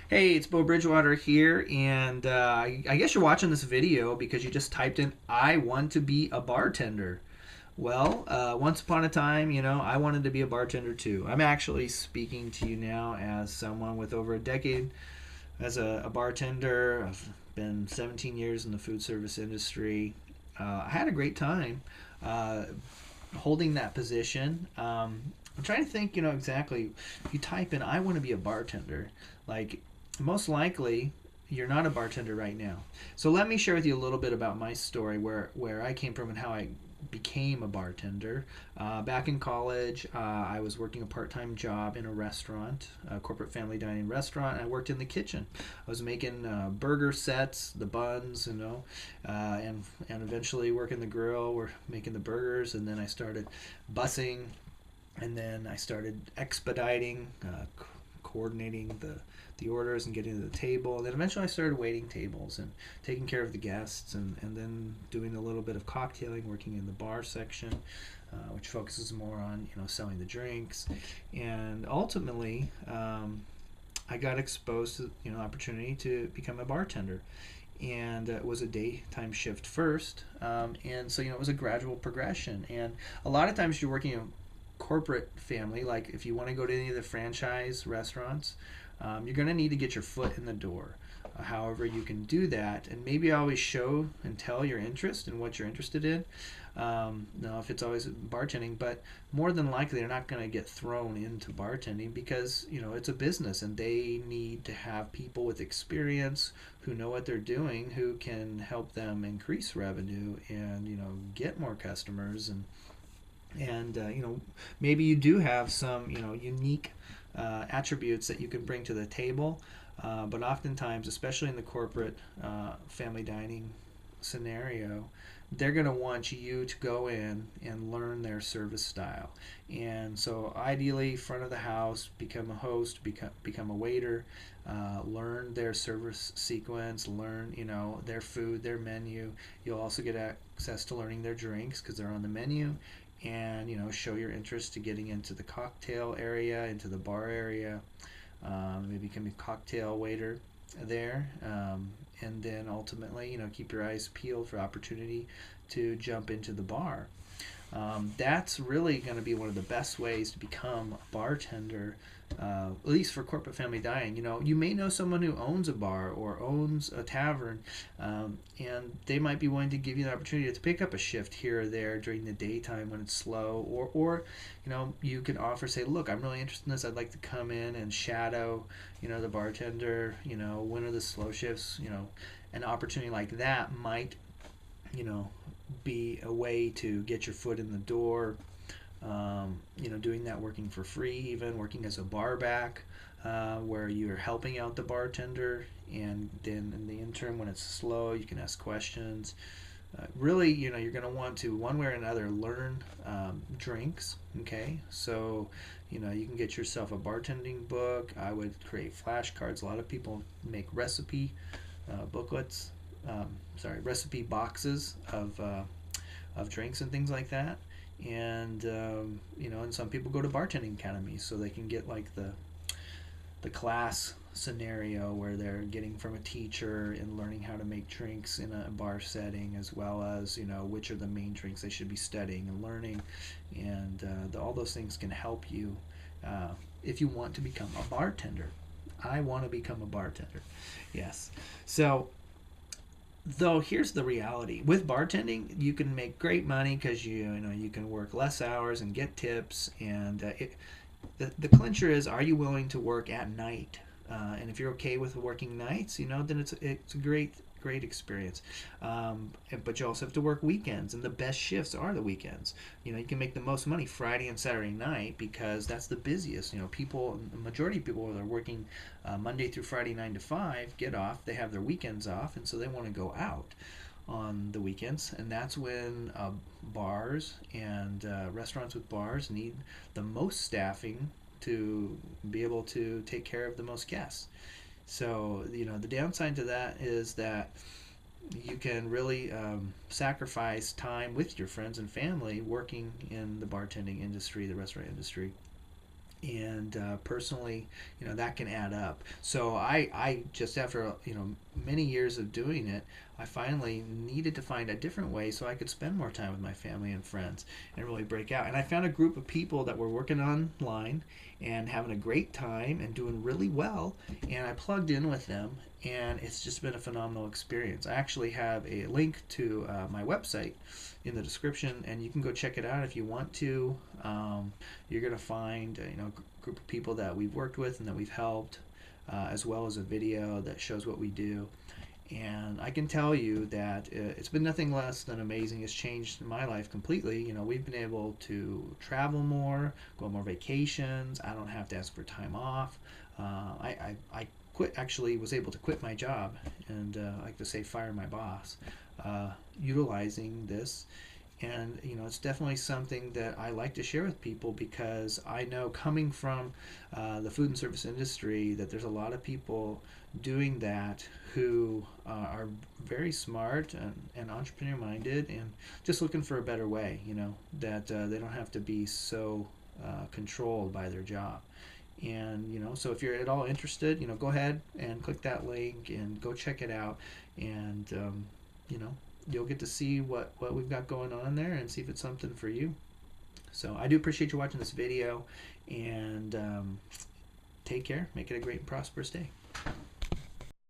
Hey, it's Bo Bridgewater here, and I guess you're watching this video because you just typed in, I want to be a bartender. Well, once upon a time, I wanted to be a bartender too. I'm actually speaking to you now as someone with over a decade as a bartender. I've been 17 years in the food service industry. I had a great time uh, holding that position. I'm trying to think, exactly. If you type in, I want to be a bartender, like, most likely you're not a bartender right now. So let me share with you a little bit about my story, where I came from and how I became a bartender. Back in college, I was working a part-time job in a restaurant, a corporate family dining restaurant, and I worked in the kitchen. I was making burger sets, the buns, and eventually working the grill. We're making the burgers, and then I started bussing, and then I started expediting, coordinating the orders and getting to the table. And then eventually I started waiting tables and taking care of the guests, and then doing a little bit of cocktailing, working in the bar section, which focuses more on selling the drinks. And ultimately, I got exposed to opportunity to become a bartender. And it was a daytime shift first, and so it was a gradual progression. And a lot of times you're working in corporate family, like if you want to go to any of the franchise restaurants, you're going to need to get your foot in the door. However, you can do that, and maybe always show and tell your interest and what you're interested in. Now, if it's always bartending, but more than likely, they're not going to get thrown into bartending because it's a business, and they need to have people with experience who know what they're doing, who can help them increase revenue and get more customers. And maybe you do have some unique attributes that you can bring to the table, but oftentimes, especially in the corporate family dining scenario, they're going to want you to go in and learn their service style. And so ideally, front of the house, become a host, become a waiter, learn their service sequence, learn their food, their menu. You'll also get access to learning their drinks because they're on the menu, and show your interest to getting into the cocktail area, into the bar area. Maybe become a cocktail waiter there, and then ultimately keep your eyes peeled for opportunity to jump into the bar. That's really going to be one of the best ways to become a bartender, at least for corporate family dining. You may know someone who owns a bar or owns a tavern, and they might be willing to give you the opportunity to pick up a shift here or there during the daytime when it's slow, or you can offer, say, look, I'm really interested in this. I'd like to come in and shadow, the bartender. When are the slow shifts? An opportunity like that might, you know, be a way to get your foot in the door. Doing that, working for free, even working as a bar back, where you're helping out the bartender, and then in the interim, when it's slow, you can ask questions. Really, you're going to want to, one way or another, learn drinks. Okay, so you can get yourself a bartending book. I would create flashcards. A lot of people make recipe booklets. Recipe boxes of drinks and things like that. And and some people go to bartending academies so they can get like the class scenario where they're getting from a teacher and learning how to make drinks in a bar setting, as well as which are the main drinks they should be studying and learning. And all those things can help you if you want to become a bartender. I want to become a bartender. Yes. So, though, here's the reality: with bartending, you can make great money because you can work less hours and get tips. And the clincher is, are you willing to work at night? And if you're okay with working nights, then it's a great experience. But you also have to work weekends, and the best shifts are the weekends. You can make the most money Friday and Saturday night because that's the busiest. The majority of people that are working Monday through Friday 9 to 5 get off. They have their weekends off, and so they want to go out on the weekends, and that's when bars and restaurants with bars need the most staffing to be able to take care of the most guests. So the downside to that is that you can really sacrifice time with your friends and family working in the bartending industry, the restaurant industry. And personally, that can add up. So I just after many years of doing it, I finally needed to find a different way so I could spend more time with my family and friends and really break out. And I found a group of people that were working online and having a great time and doing really well, and I plugged in with them, and it's just been a phenomenal experience. I actually have a link to my website in the description, and you can go check it out if you want to. You're going to find group of people that we've worked with and that we've helped, as well as a video that shows what we do. And I can tell you that it's been nothing less than amazing. It's changed my life completely. We've been able to travel more, go on more vacations. I don't have to ask for time off. I actually was able to quit my job and, I like to say, fire my boss, utilizing this. And it's definitely something that I like to share with people, because I know, coming from the food and service industry, that there's a lot of people doing that who are very smart and entrepreneur minded and just looking for a better way, that they don't have to be so controlled by their job. And so if you're at all interested, go ahead and click that link and go check it out. And you know you'll get to see what we've got going on there and see if it's something for you. So I do appreciate you watching this video, and take care. Make it a great and prosperous day.